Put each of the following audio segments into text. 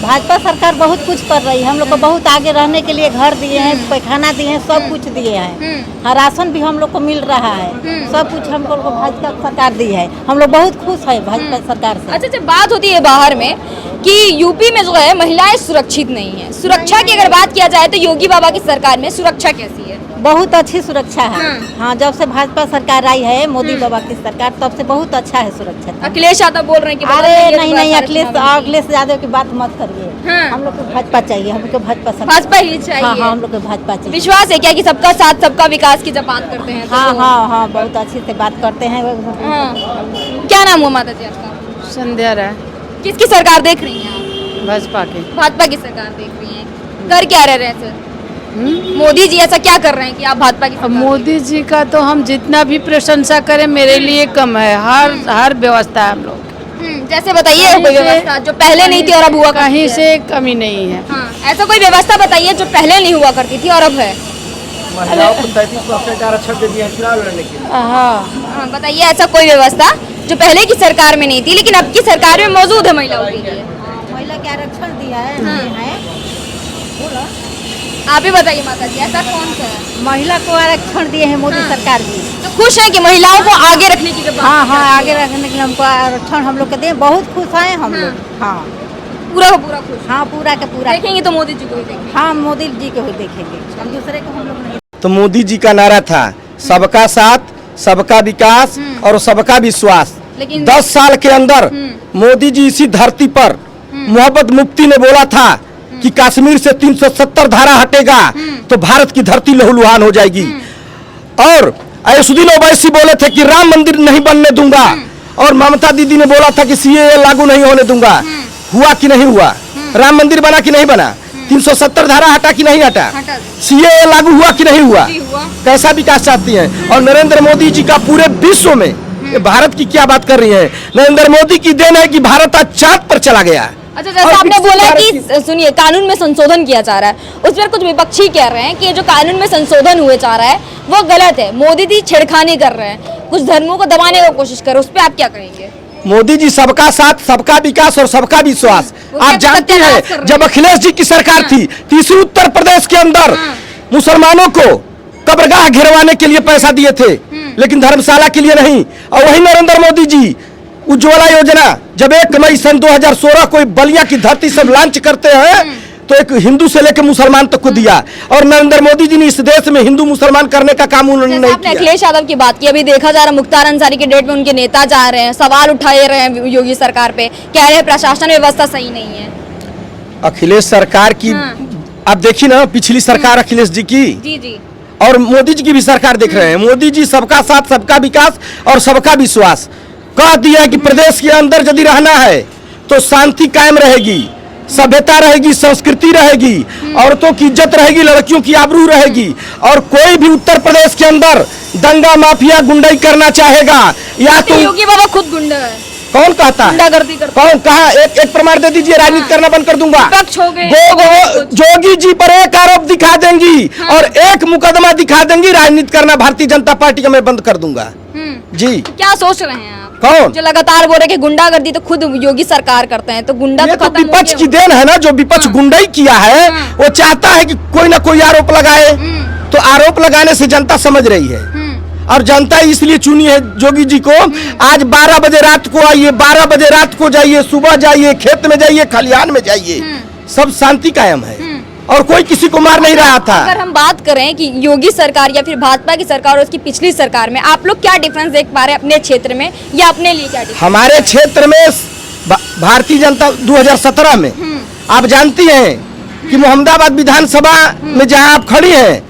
भाजपा सरकार बहुत कुछ कर रही है, हम लोग को बहुत आगे रहने के लिए घर दिए हैं, पैखाना दिए हैं, सब कुछ दिए हैं। हाँ, राशन भी हम लोग को मिल रहा है, सब कुछ हम लोग को भाजपा सरकार दी है। हम लोग बहुत खुश है भाजपा सरकार से। अच्छा, जब बात होती है बाहर में कि यूपी में जो है महिलाएं सुरक्षित नहीं है, सुरक्षा की अगर बात किया जाए तो योगी बाबा की सरकार में सुरक्षा कैसी है? बहुत अच्छी सुरक्षा है। हाँ, जब से भाजपा सरकार आई है, मोदी बाबा की सरकार, तब से बहुत अच्छा है सुरक्षा। अखिलेश यादव बोल रहे हैं कि अरे नहीं, अखिलेश यादव की बात मत करिए। हम लोग को भाजपा चाहिए, हम लोग को भाजपा ही चाहिए। हाँ, हम लोग को भाजपा चाहिए। विश्वास है क्या कि सबका साथ सबका विकास की जब बात करते हैं? हाँ, बहुत अच्छे से बात करते हैं। क्या नाम हुआ माता जी आपका? संध्या राय। किसकी सरकार देख रही हैं आप? भाजपा की सरकार देख रही हैं। कर क्या रहे हैं सर? मोदी जी ऐसा क्या कर रहे हैं कि आप भाजपा की सरकार? मोदी जी का तो हम जितना भी प्रशंसा करें मेरे लिए कम है। हर व्यवस्था है हम लोग। जैसे बताइए कोई व्यवस्था जो पहले नहीं थी और अब हुआ। कहीं से कमी नहीं है। ऐसा कोई व्यवस्था बताइए जो पहले नहीं हुआ करती थी और अब है। महिलाओं को 33% आरक्षण दे दिया चुनाव लड़ने के लिए। हाँ, बताइए ऐसा कोई व्यवस्था जो पहले की सरकार में नहीं थी लेकिन अब की सरकार में मौजूद है महिलाओं के लिए। महिला के आरक्षण दिया है। आप ही बताइए माता जी, ऐसा कौन सा है? महिला को आरक्षण दिए हैं मोदी सरकार जी। तो खुश है कि महिलाओं को आगे रखने की जब बात हाँ, आगे रखने के लिए हमको आरक्षण हम लोग के दिए, बहुत खुश हैं हम लोग। हाँ, पूरा का पूरा खुश। हाँ, पूरा के पूरा देखेंगे तो मोदी जी को ही देखेंगे। हाँ, मोदी जी को ही देखेंगे, हम दूसरे को हम लोग नहीं। तो मोदी जी का नारा था सबका साथ, सबका विकास और सबका विश्वास। लेकिन 10 साल के अंदर मोदी जी इसी धरती पर मोहब्बत मुफ्ती ने बोला था कि कश्मीर से 370 धारा हटेगा तो भारत की धरती लहूलुहान हो जाएगी। और असदुद्दीन ओवैसी बोले थे कि राम मंदिर नहीं बनने दूंगा, और ममता दीदी ने बोला था कि सीएए लागू नहीं होने दूंगा। हुआ कि नहीं हुआ? राम मंदिर बना कि नहीं बना? 370 धारा हटा कि नहीं हटा? सीएए लागू हुआ कि नहीं हुआ? कैसा विकास चाहती हैं? और नरेंद्र मोदी जी का पूरे विश्व में, भारत की क्या बात कर रही है? नरेंद्र मोदी की देन है कि भारत आज चांद पर चला गया। अच्छा, जैसे आपने बोला कि सुनिए कानून में संशोधन किया जा रहा है, उस पर कुछ विपक्षी कह रहे हैं कि ये जो कानून में संशोधन हुए जा रहा है वो गलत है, मोदी जी छेड़खानी कर रहे हैं, कुछ धर्मों को दबाने की कोशिश कर रहे हैं, उस पर आप क्या कहेंगे? मोदी जी सबका साथ, सबका विकास और सबका विश्वास। आप जानते हैं जब अखिलेश जी की सरकार थी, तीसरी उत्तर प्रदेश के अंदर मुसलमानों को कब्रगाह घेरवाने के लिए पैसा दिए थे, लेकिन धर्मशाला के लिए नहीं। और वही नरेंद्र मोदी जी उज्ज्वला योजना जब 1 मई सन 2016 को बलिया की धरती सब लॉन्च करते हैं तो एक हिंदू से लेकर मुसलमान तक को दिया। और नरेंद्र मोदी जी ने इस देश में हिंदू मुसलमान करने का काम उन्होंने नहीं किया। अखिलेश यादव की बात की, अभी देखा जा रहा मुख्तार अंसारी के डेट में उनके नेता जा रहे हैं, सवाल उठाए रहे हैं योगी सरकार पे, कह रहे हैं प्रशासन व्यवस्था सही नहीं है। अखिलेश सरकार की आप देखिए ना, पिछली सरकार अखिलेश जी की जी और मोदी जी की भी सरकार देख रहे हैं। मोदी जी सबका साथ, सबका विकास और सबका विश्वास कह दिया कि प्रदेश के अंदर यदि रहना है तो शांति कायम रहेगी, सभ्यता रहेगी, संस्कृति रहेगी, औरतों की इज्जत रहेगी, लड़कियों की आबरू रहेगी। और कोई भी उत्तर प्रदेश के अंदर दंगा माफिया गुंडाई करना चाहेगा या तो योगी बाबा खुद गुंडा है। कौन कहता है? गुंडागर्दी करता कौन कहा? एक प्रमाण दे दीजिए, राजनीति करना बंद कर दूंगा। जोगी जी पर एक आरोप दिखा देंगी और एक मुकदमा दिखा देंगी, राजनीति करना भारतीय जनता पार्टी का मैं बंद कर दूंगा। जी क्या सोच रहे हैं आप? कौन जो लगातार बोल रहे कि गुंडागर्दी तो खुद योगी सरकार करते हैं, तो गुंडा ये तो विपक्ष की देन है ना। जो विपक्ष गुंडाई किया है वो चाहता है कि कोई ना कोई आरोप लगाए, तो आरोप लगाने से जनता समझ रही है और जनता इसलिए चुनी है जोगी जी को। आज 12 बजे रात को आइए, 12 बजे रात को जाइए, सुबह जाइए, खेत में जाइए, खलिहान में जाइए, सब शांति कायम है और कोई किसी को मार नहीं रहा था। अगर हम बात करें कि योगी सरकार या फिर भाजपा की सरकार और उसकी पिछली सरकार में आप लोग क्या डिफरेंस देख पा रहे हैं अपने क्षेत्र में या अपने लिए क्या डिफरेंस? हमारे क्षेत्र में भारतीय जनता 2017 में आप जानती हैं कि मोहम्मदाबाद विधानसभा में जहां आप खड़ी हैं,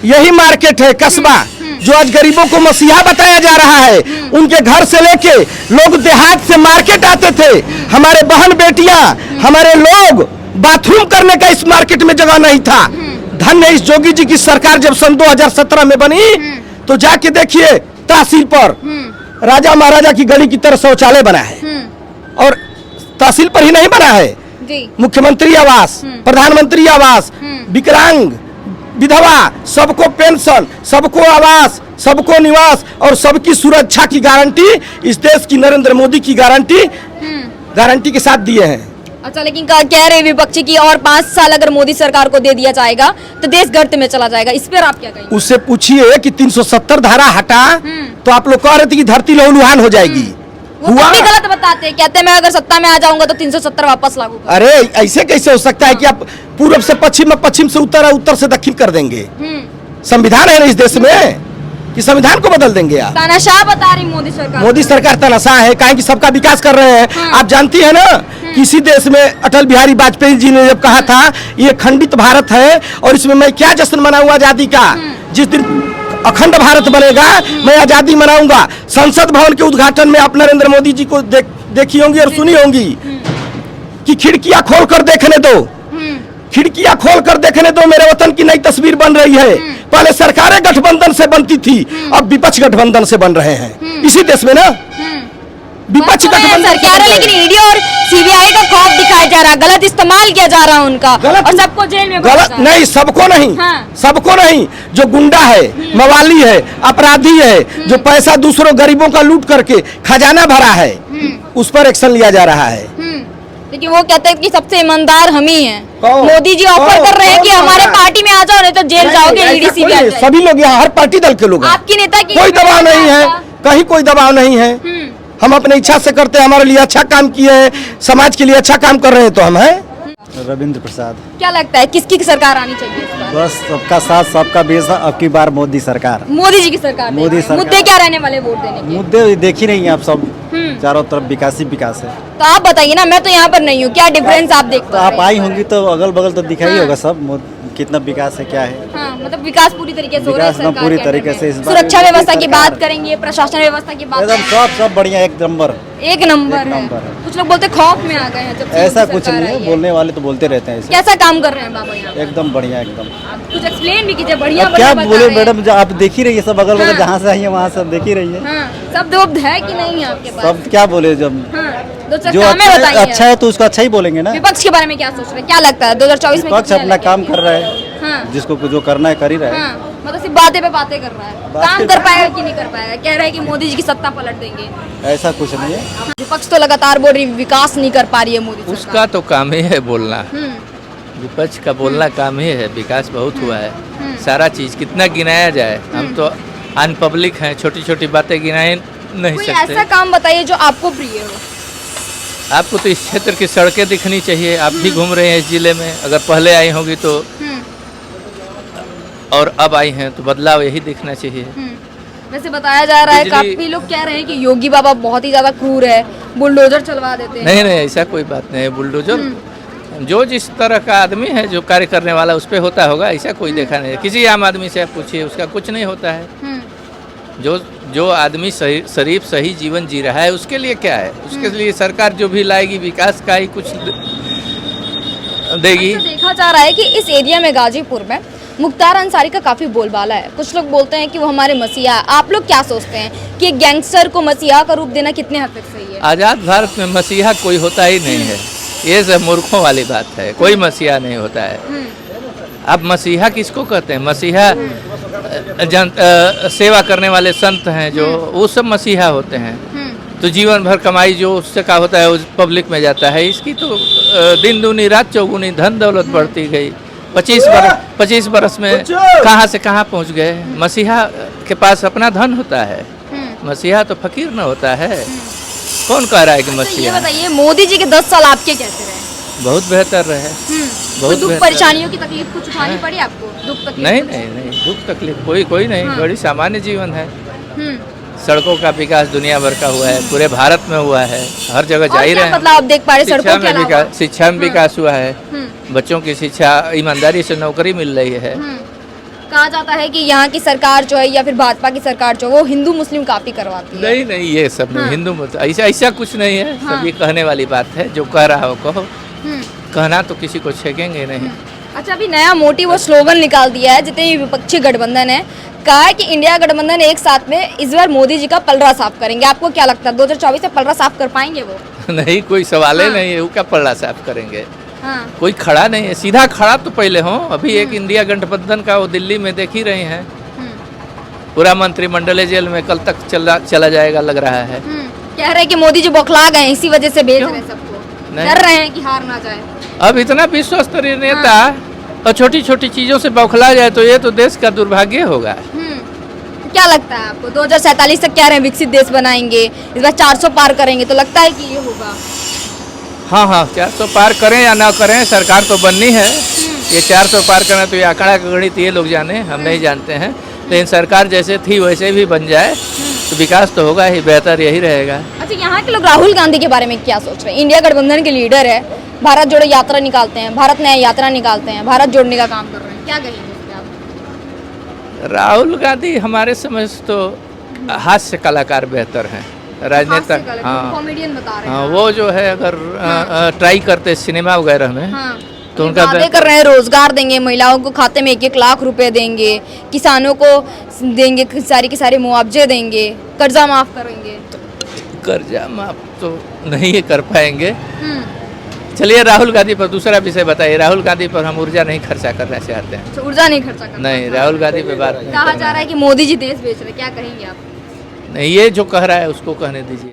यही मार्केट है, कस्बा, जो आज गरीबों को मसीहा बताया जा रहा है। उनके घर से लेके लोग देहात से मार्केट आते थे, हमारे बहन बेटियां, हमारे लोग बाथरूम करने का इस मार्केट में जगह नहीं था। धन्य इस जोगी जी की सरकार जब सन 2017 में बनी तो जाके देखिए तहसील पर राजा महाराजा की गली की तरह शौचालय बना है। और तहसील पर ही नहीं बना है, मुख्यमंत्री आवास, प्रधानमंत्री आवास, विकलांग, विधवा, सबको पेंशन, सबको आवास, सबको निवास और सबकी सुरक्षा की गारंटी इस देश की नरेंद्र मोदी की गारंटी के साथ दिए हैं। अच्छा, लेकिन कह रहे विपक्षी की और 5 साल अगर मोदी सरकार को दे दिया जाएगा तो देश गर्त में चला जाएगा, इस पर आप क्या कहेंगे? उससे पूछिए कि 370 धारा हटा तो आप लोग कह रहे थे कि धरती लहूलुहान हो जाएगी। वो हुआ? भी गलत बताते हैं, कहते हैं मैं अगर सत्ता में आ जाऊंगा तो 370 वापस लागू करूंगा। अरे ऐसे कैसे हो सकता है कि आप पूर्व से पश्चिम में, पश्चिम से उत्तर और उत्तर से दक्षिण कर देंगे? संविधान है ना इस देश में कि संविधान को बदल देंगे आप? तानाशाह बता रही मोदी सरकार। मोदी सरकार तानाशाह है, काहे कि सबका विकास कर रहे हैं। आप जानती है ना किसी देश में अटल बिहारी वाजपेयी जी ने जब कहा था ये खंडित भारत है और इसमें मैं क्या जश्न मनाऊं आजादी का, जिस दिन अखंड भारत बनेगा मैं आजादी मनाऊंगा। संसद भवन के उद्घाटन में आप नरेंद्र मोदी जी को देखी होंगी और सुनी होंगी कि खिड़कियां खोल कर देखने दो, खिड़कियां खोल कर देखने दो, मेरे वतन की नई तस्वीर बन रही है। पहले सरकारें गठबंधन से बनती थी, अब विपक्ष गठबंधन से बन रहे हैं इसी देश में ना। विपक्ष गठबंधन सरकार है, लेकिन ईडी और सीबीआई का खौफ दिखाया जा रहा है, गलत इस्तेमाल किया जा रहा है उनका, और सबको जेल में गलत नहीं, सबको नहीं, सबको नहीं। जो गुंडा है, मवाली है, अपराधी है, जो पैसा दूसरों गरीबों का लूट करके खजाना भरा है, उस पर एक्शन लिया जा रहा है। लेकिन वो कहते हैं कि सबसे ईमानदार हम ही हैं। कौन? मोदी जी ऑफर कर रहे हैं कि हमारे पार्टी में आ जाओ नहीं तो जेल जाओगे, ईडी सीबीआई। सभी लोग यहाँ हर पार्टी दल के लोग हैं। आपकी नेता की कोई दबाव नहीं है, कहीं कोई दबाव नहीं है। हम अपने इच्छा से करते हैं, हमारे लिए अच्छा काम किए हैं, समाज के लिए अच्छा काम कर रहे हैं तो हम हैं। रविंद्र प्रसाद। क्या लगता है किसकी सरकार आनी चाहिए इस बार? बस सबका साथ सबका बेस, अब की बार मोदी सरकार। मोदी जी की सरकार। मोदी सरकार। मुद्दे क्या रहने वाले वोट देने के? मुद्दे देख ही रही हैं आप सब, चारों तरफ विकास ही विकास है। तो आप बताइए ना, मैं तो यहाँ पर नहीं हूँ, क्या डिफरेंस आप देखते तो आप आई होंगी तो अगल बगल तो दिखाई होगा सब कितना विकास है, क्या है। हाँ, मतलब विकास पूरी तरीके से हो रहा है विकास एकदम सरकार पूरी के अंडर तरीके में। से इस बार सुरक्षा व्यवस्था की सरकार- बात करेंगे, प्रशासन व्यवस्था की बात एकदम करेंगे, सब बढ़िया, एक नंबर। एक नंबर एक है। नंबर है। कुछ लोग बोलते खौफ में आ गए हैं जब से ऐसा मोदी कुछ सरकार नहीं आई है, बोलने वाले तो बोलते रहते हैं ऐसे। कैसा काम कर रहे हैं बाबा यहाँ? एकदम बढ़िया, एकदम। कुछ एक्सप्लेन भी कीजिए, बढ़िया अब क्या बढ़िया बोले बता रहे हैं। मैडम, जो आप देख ही रही है सब अगल बगल, हाँ। जहाँ से आई है वहाँ सब देख ही रही है। हाँ, सब दोब है कि नहीं है आपके पास? सब क्या बोले, जब हाँ, दो चार जो कामें बताइए। अच्छा है तो उसको अच्छा ही बोलेंगे ना। विपक्ष के बारे में क्या सोच रहे हैं, क्या लगता है 2024 में विपक्ष कितने अपना लगेंगे? काम कर रहा है, हाँ, जिसको जो करना है कर ही रहा है। हाँ, मतलब सिर्फ बातें पे बातें कर रहा है, काम कर पाएगा कि नहीं कर पाएगा? कह रहा है कि मोदी जी की सत्ता पलट देंगे। ऐसा कुछ नहीं है। विपक्ष तो लगातार बोल रही विकास नहीं कर पा रही है मोदी सरकार। उसका तो काम ही है बोलना, विपक्ष का बोलना काम ही है। विकास बहुत हुआ है, सारा चीज़ कितना गिनाया जाए, हम तो अनपब्लिक हैं, छोटी छोटी बातें गिनाए नहीं कोई सकते। ऐसा काम बताइए जो आपको प्रिय हो। आपको तो इस क्षेत्र की सड़कें दिखनी चाहिए, आप भी घूम रहे हैं इस जिले में, अगर पहले आई होगी तो और अब आई हैं तो बदलाव यही दिखना चाहिए। वैसे बताया जा रहा है, बिजली- काफी लोग कह रहे हैं कि योगी बाबा बहुत ही ज्यादा क्रूर है, बुलडोजर चलवा देते हैं। नहीं नहीं, ऐसा कोई बात नहीं है। बुलडोजर जो जिस तरह का आदमी है, जो कार्य करने वाला उस पर होता होगा, ऐसा कोई देखा नहीं है। किसी आम आदमी से आप पूछिए, उसका कुछ नहीं होता है। जो आदमी शरीफ सही जीवन जी रहा है उसके लिए क्या है, उसके लिए सरकार जो भी लाएगी विकास का ही कुछ देगी। अच्छा, देखा जा रहा है कि इस एरिया में गाजीपुर में मुख्तार अंसारी का काफी बोलबाला है। कुछ लोग बोलते हैं कि वो हमारे मसीहा है। आप लोग क्या सोचते हैं कि एक गैंगस्टर को मसीहा का रूप देना कितने हद तक सही है? आज़ाद भारत में मसीहा कोई होता ही नहीं है, ये सब मूर्खों वाली बात है। कोई मसीहा नहीं होता है। अब मसीहा किसको कहते हैं? मसीहा सेवा करने वाले संत हैं, जो वो सब मसीहा होते हैं। तो जीवन भर कमाई जो उससे का होता है उस पब्लिक में जाता है। इसकी तो दिन दूनी रात चौगुनी धन दौलत बढ़ती गई। 25 बरस में कहाँ से कहाँ पहुँच गए। मसीहा के पास अपना धन होता है, मसीहा तो फकीर न होता है। कौन कह रहा है कि ये मसीहा? बताइए, मोदी जी के 10 साल आपके कैसे रहे? बहुत बेहतर रहे, बहुत दुख बेहतर। परेशानियों की तकलीफ कुछ उठानी पड़ी आपको? दुख तकलीफ नहीं कुछ? नहीं नहीं, दुख तकलीफ कोई नहीं, बड़ी सामान्य जीवन है। हम्म। सड़कों का विकास दुनिया भर का हुआ है, पूरे भारत में हुआ है, हर जगह जा और ही क्या रहे हैं। बदलाव आप देख पा रहे सड़कों के अलावा? शिक्षा में विकास हुआ है, बच्चों की शिक्षा, ईमानदारी से नौकरी मिल रही है। कहा जाता है कि यहाँ की सरकार जो है या फिर भाजपा की सरकार जो है वो हिंदू मुस्लिम काफी करवाती है। नहीं नहीं, ये सब नहीं, हिंदू मुस्लिम ऐसा कुछ नहीं है। सब ये कहने वाली बात है, जो कह रहा हो कहो, कहना तो किसी को छेकेंगे नहीं। अच्छा, अभी नया मोटिव और स्लोगन निकाल दिया है जितने भी विपक्षी गठबंधन है, कहा है कि इंडिया गठबंधन एक साथ में इस बार मोदी जी का पलड़ा साफ करेंगे। आपको क्या लगता है 2024 में पलड़ा साफ कर पाएंगे वो? नहीं, कोई सवाल ही नहीं है, वो क्या पल्ला साफ करेंगे। हाँ। कोई खड़ा नहीं है, सीधा खड़ा तो पहले हो। अभी एक इंडिया गठबंधन का वो दिल्ली में देख ही रहे हैं, पूरा मंत्रिमंडल जेल में कल तक चला जाएगा लग रहा है। कह रहे हैं कि मोदी जी बौखला गए, इसी वजह से भेज रहे हैं सबको। नहीं। डर रहे हैं कि हार ना जाए। अब इतना विश्व स्तरीय नेता और छोटी छोटी चीजों से बौखला जाए तो ये तो देश का दुर्भाग्य होगा। क्या लगता है आपको 2047 तक कह रहे हैं विकसित देश बनाएंगे, इस बार 400 पार करेंगे, तो लगता है कि ये होगा? हाँ हाँ, 400 पार करें या ना करें, सरकार तो बननी है। ये 400 पार करना तो ये आंकड़ा का गणित ये लोग जाने, हम नहीं जानते हैं। लेकिन सरकार जैसे थी वैसे भी बन जाए तो विकास तो होगा ही, बेहतर यही रहेगा। अच्छा, यहाँ के लोग राहुल गांधी के बारे में क्या सोच रहे हैं? इंडिया गठबंधन के लीडर है, भारत जोड़ो यात्रा निकालते हैं, भारत न्याय यात्रा निकालते हैं, भारत जोड़ने का काम कर रहे हैं, क्या कहेंगे इस पे आप? राहुल गांधी हमारे समझ तो हास्य कलाकार बेहतर हैं, राजनेता। हाँ कॉमेडियन बता रहे हैं। हाँ, वो जो है अगर ट्राई करते सिनेमा वगैरह में हाँ, तो उनका वादे कर रहे हैं, रोजगार देंगे, महिलाओं को खाते में 1-1 लाख रुपए देंगे, किसानों को देंगे सारी के सारे मुआवजे देंगे, कर्जा माफ करेंगे। कर्जा माफ तो नहीं कर पाएंगे। चलिए राहुल गांधी पर दूसरा विषय बताइए। राहुल गांधी पर हम ऊर्जा नहीं खर्चा करना चाहते हैं। तो ऊर्जा नहीं खर्चा करना। नहीं, राहुल गांधी पे बात नहीं कहा करना। जा रहा है कि मोदी जी देश बेच रहे हैं, क्या कहेंगे आप? नहीं, ये जो कह रहा है उसको कहने दीजिए।